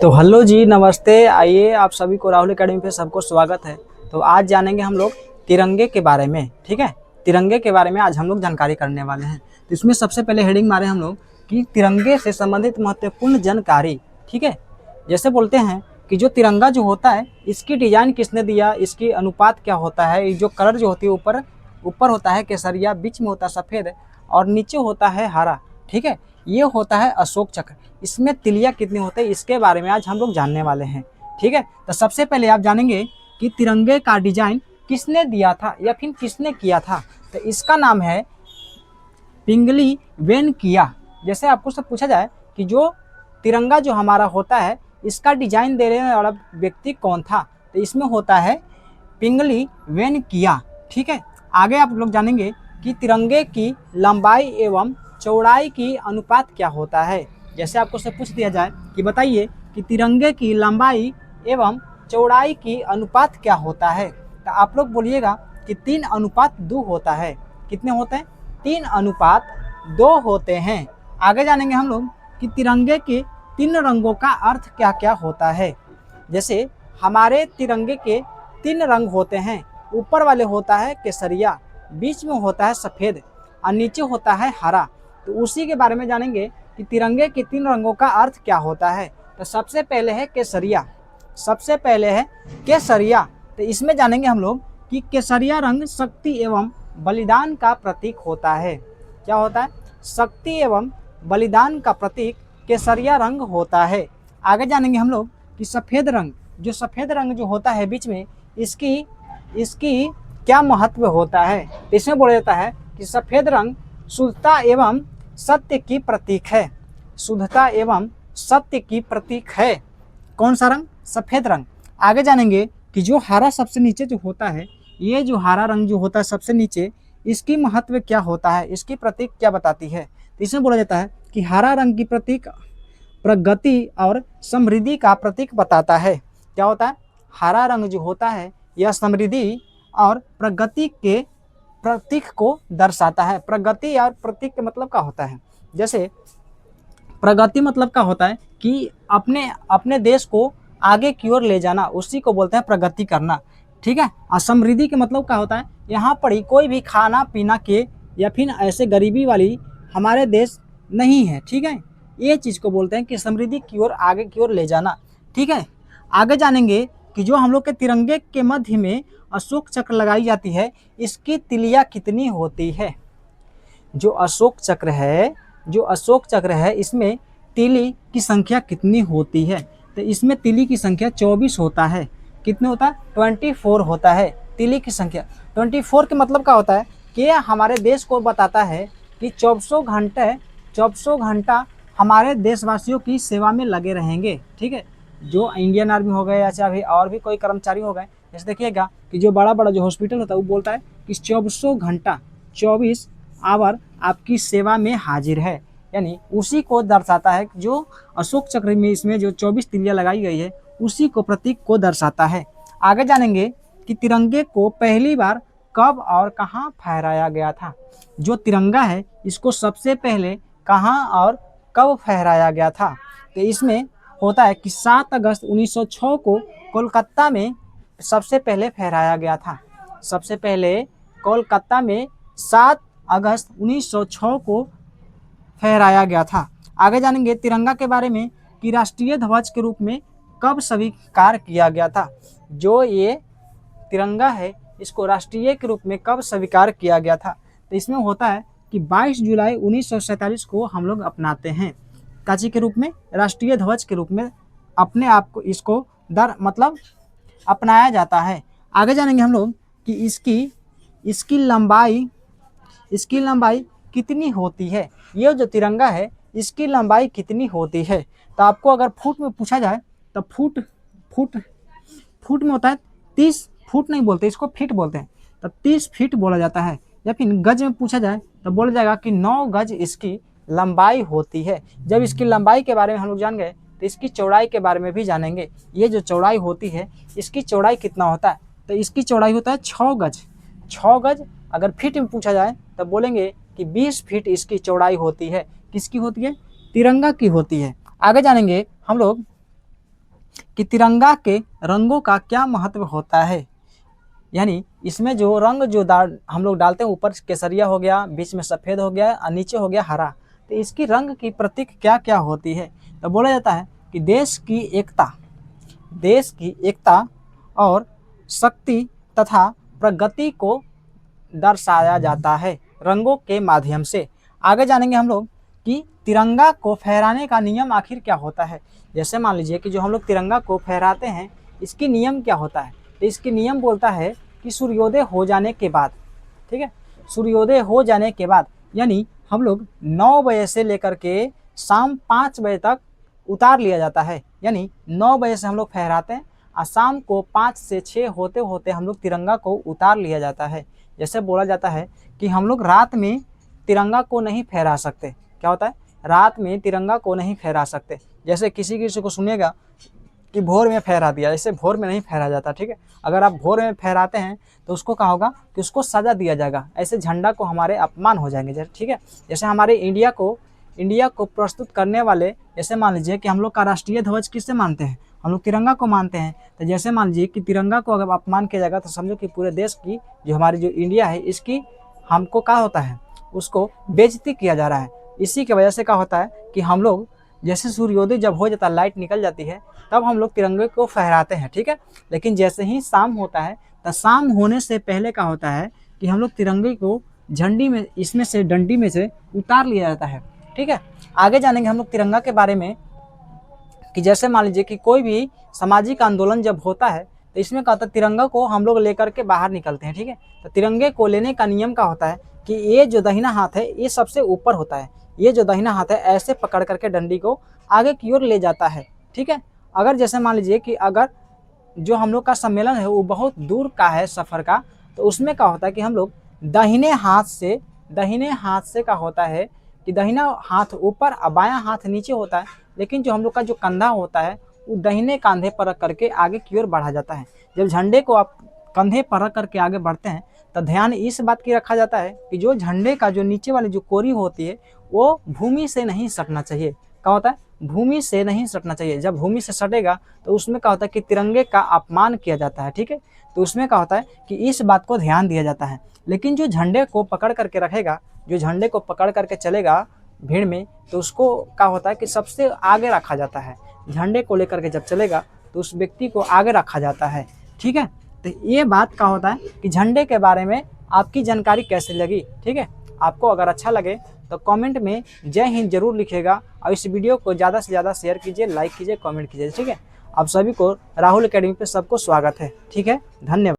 तो हेलो जी, नमस्ते। आइए, आप सभी को राहुल एकेडमी पे सबको स्वागत है। तो आज जानेंगे हम लोग तिरंगे के बारे में। ठीक है, तिरंगे के बारे में आज हम लोग जानकारी करने वाले हैं। तो इसमें सबसे पहले हेडिंग मारे हम लोग कि तिरंगे से संबंधित महत्वपूर्ण जानकारी। ठीक है, जैसे बोलते हैं कि जो तिरंगा जो होता है इसकी डिजाइन किसने दिया, इसकी अनुपात क्या होता है, ये जो कलर जो होती है ऊपर ऊपर होता है केसरिया, बीच में होता है सफ़ेद और नीचे होता है हरा। ठीक है, ये होता है अशोक चक्र। इसमें तिलिया कितनी होते हैं इसके बारे में आज हम लोग जानने वाले हैं। ठीक है, तो सबसे पहले आप जानेंगे कि तिरंगे का डिजाइन किसने दिया था या फिर किसने किया था। तो इसका नाम है पिंगली वेनकिया। जैसे आपको सब पूछा जाए कि जो तिरंगा जो हमारा होता है इसका डिजाइन देने वाला व्यक्ति कौन था, तो इसमें होता है पिंगली वेनकिया। ठीक है, आगे आप लोग जानेंगे कि तिरंगे की लंबाई एवं चौड़ाई की अनुपात क्या होता है। जैसे आपको से पूछ दिया जाए कि बताइए कि तिरंगे की लंबाई एवं चौड़ाई की अनुपात क्या होता है, तो आप लोग बोलिएगा कि 3:2 होता है। कितने होते हैं? 3:2 होते हैं। आगे जानेंगे हम लोग कि तिरंगे के 3 रंगों का अर्थ क्या क्या होता है। जैसे हमारे तिरंगे के 3 रंग होते हैं। ऊपर वाले होता है केसरिया, बीच में होता है सफ़ेद और नीचे होता है हरा। तो उसी के बारे में जानेंगे कि तिरंगे के 3 रंगों का अर्थ क्या होता है। तो सबसे पहले है केसरिया। सबसे पहले है केसरिया। तो इसमें जानेंगे हम लोग कि केसरिया रंग शक्ति एवं बलिदान का प्रतीक होता है। क्या होता है? शक्ति एवं बलिदान का प्रतीक केसरिया रंग होता है। आगे जानेंगे हम लोग कि सफ़ेद रंग, जो सफ़ेद रंग जो होता है बीच में, इसकी क्या महत्व होता है। इसमें बोला जाता है कि सफ़ेद रंग शुद्धता एवं सत्य की प्रतीक है। शुद्धता एवं सत्य की प्रतीक है। कौन सा रंग? सफ़ेद रंग। आगे जानेंगे कि जो हरा सबसे नीचे जो होता है, ये जो हरा रंग जो होता है सबसे नीचे, इसकी महत्व क्या होता है, इसकी प्रतीक क्या बताती है। तो इसमें बोला जाता है कि हरा रंग की प्रतीक प्रगति और समृद्धि का प्रतीक बताता है। क्या होता है? हरा रंग जो होता है यह समृद्धि और प्रगति के प्रतीक को दर्शाता है। प्रगति और प्रतीक का मतलब क्या होता है? जैसे प्रगति मतलब क्या होता है कि अपने अपने देश को आगे की ओर ले जाना, उसी को बोलते हैं प्रगति करना। ठीक है, और समृद्धि के मतलब क्या होता है? यहाँ पर ही कोई भी खाना पीना के या फिर ऐसे गरीबी वाली हमारे देश नहीं है। ठीक है, ये चीज़ को बोलते हैं कि समृद्धि की ओर, आगे की ओर ले जाना। ठीक है, आगे जानेंगे कि जो हम लोग के तिरंगे के मध्य में अशोक चक्र लगाई जाती है, इसकी तिलिया कितनी होती है। जो अशोक चक्र है, इसमें तिली की संख्या कितनी होती है। तो इसमें तिली की संख्या 24 होता है। कितने होता है? 24 होता है तिली की संख्या। 24 के मतलब क्या होता है कि हमारे देश को बताता है कि 24 घंटा हमारे देशवासियों की सेवा में लगे रहेंगे। ठीक है, जो इंडियन आर्मी हो गए या चाहे और भी कोई कर्मचारी हो गए, जैसे देखिएगा कि जो बड़ा बड़ा जो हॉस्पिटल होता है वो बोलता है कि 24 घंटा 24 आवर आपकी सेवा में हाजिर है। यानी उसी को दर्शाता है कि जो अशोक चक्र में इसमें जो 24 तिलियां लगाई गई है उसी को प्रतीक को दर्शाता है। आगे जानेंगे कि तिरंगे को पहली बार कब और कहाँ फहराया गया था। जो तिरंगा है इसको सबसे पहले कहाँ और कब फहराया गया था। तो इसमें होता है कि 7 अगस्त 1906 को कोलकाता में सबसे पहले फहराया गया था। सबसे पहले कोलकाता में 7 अगस्त 1906 को फहराया गया था। आगे जानेंगे तिरंगा के बारे में कि राष्ट्रीय ध्वज के रूप में कब स्वीकार किया गया था। जो ये तिरंगा है इसको राष्ट्रीय के रूप में कब स्वीकार किया गया था। तो इसमें होता है कि 22 जुलाई 1947 को हम लोग अपनाते हैं। काची के रूप में? राष्ट्रीय ध्वज के रूप में अपने आप को इसको मतलब अपनाया जाता है। आगे जानेंगे हम लोग कि इसकी लंबाई कितनी होती है। ये जो तिरंगा है इसकी लंबाई कितनी होती है। तो आपको अगर फुट में पूछा जाए तो फुट में होता है 30 फुट नहीं बोलते, इसको फीट बोलते हैं। तो 30 फीट बोला जाता है। या फिर गज में पूछा जाए तो बोला जाएगा कि 9 गज इसकी लंबाई होती है। जब इसकी लंबाई के बारे में हम लोग जान गए तो इसकी चौड़ाई के बारे में भी जानेंगे। ये जो चौड़ाई होती है इसकी चौड़ाई कितना होता है। तो इसकी चौड़ाई होता है 6 गज। 6 गज अगर फीट में पूछा जाए तो बोलेंगे कि 20 फीट इसकी चौड़ाई होती है। किसकी होती है? तिरंगा की होती है। आगे जानेंगे हम लोग कि तिरंगा के रंगों का क्या महत्व होता है। यानी इसमें जो रंग जो हम लोग डालते हैं, ऊपर केसरिया हो गया, बीच में सफ़ेद हो गया और नीचे हो गया हरा, तो इसकी रंग की प्रतीक क्या क्या होती है। तो बोला जाता है कि देश की एकता और शक्ति तथा प्रगति को दर्शाया जाता है रंगों के माध्यम से। आगे जानेंगे हम लोग कि तिरंगा को फहराने का नियम आखिर क्या होता है। जैसे मान लीजिए कि जो हम लोग तिरंगा को फहराते हैं, इसकी नियम क्या होता है। तो इसकी नियम बोलता है कि सूर्योदय हो जाने के बाद, ठीक है, सूर्योदय हो जाने के बाद, यानी हम लोग 9 बजे से लेकर के शाम 5 बजे तक उतार लिया जाता है। यानी 9 बजे से हम लोग फहराते हैं और शाम को 5 से 6 होते होते हम लोग तिरंगा को उतार लिया जाता है। जैसे बोला जाता है कि हम लोग रात में तिरंगा को नहीं फहरा सकते। क्या होता है, रात में तिरंगा को नहीं फहरा सकते। जैसे किसी को सुनेगा कि भोर में फहरा दिया, ऐसे भोर में नहीं फहरा जाता, ठीक है। अगर आप भोर में फहराते हैं तो उसको कहा होगा कि उसको सजा दिया जाएगा, ऐसे झंडा को हमारे अपमान हो जाएंगे, ठीक है। जैसे हमारे इंडिया को प्रस्तुत करने वाले, जैसे मान लीजिए कि हम लोग का राष्ट्रीय ध्वज किससे मानते हैं, हम लोग तिरंगा को मानते हैं। तो जैसे मान लीजिए कि तिरंगा को अगर अपमान किया जाएगा तो समझो कि पूरे देश की जो हमारी जो इंडिया है, इसकी हमको क्या होता है, उसको बेइज्जती किया जा रहा है। इसी की वजह से क्या होता है कि हम लोग जैसे सूर्योदय जब हो जाता है, लाइट निकल जाती है, तब हम लोग तिरंगे को फहराते हैं, ठीक है। लेकिन जैसे ही शाम होता है, तो शाम होने से पहले क्या होता है कि हम लोग तिरंगे को झंडी में, इसमें से डंडी में से उतार लिया जाता है, ठीक है। आगे जानेंगे हम लोग तिरंगा के बारे में कि जैसे मान लीजिए कि कोई भी सामाजिक आंदोलन जब होता है, तो इसमें क्या होता है, तिरंगा को हम लोग लेकर के बाहर निकलते हैं, ठीक है। तो तिरंगे को लेने का नियम क्या होता है कि ये जो दाहिना हाथ है ये सबसे ऊपर होता है, ये जो दाहिना हाथ है ऐसे पकड़ करके डंडी को आगे की ओर ले जाता है, ठीक है। अगर जैसे मान लीजिए कि अगर जो हम लोग का सम्मेलन है वो बहुत दूर का है सफ़र का, तो उसमें क्या होता है कि हम लोग दाहिने हाथ से क्या होता है कि दाहिना हाथ ऊपर और बायां हाथ नीचे होता है, लेकिन जो हम लोग का जो कंधा होता है वो दाहिने कंधे पर रख करके आगे की ओर बढ़ा जाता है। जब झंडे को आप कंधे पर रख करके आगे बढ़ते हैं तो ध्यान इस बात की रखा जाता है कि जो झंडे का जो नीचे वाली जो कोरी होती है वो भूमि से नहीं सटना चाहिए। क्या होता है, भूमि से नहीं सटना चाहिए। जब भूमि से सटेगा तो उसमें क्या होता है कि तिरंगे का अपमान किया जाता है, ठीक है। तो उसमें क्या होता है कि इस बात को ध्यान दिया जाता है। लेकिन जो झंडे को पकड़ करके रखेगा, जो झंडे को पकड़ करके चलेगा भीड़ में, तो उसको क्या होता है कि सबसे आगे रखा जाता है। झंडे को लेकर के जब चलेगा तो उस व्यक्ति को आगे रखा जाता है, ठीक है। तो ये बात क्या होता है कि झंडे के बारे में आपकी जानकारी कैसे लगी, ठीक है। आपको अगर अच्छा लगे तो कमेंट में जय हिंद जरूर लिखिएगा और इस वीडियो को ज़्यादा से ज़्यादा शेयर कीजिए, लाइक कीजिए, कमेंट कीजिए, ठीक है। आप सभी को राहुल एकेडमी पे सबको स्वागत है, ठीक है। धन्यवाद।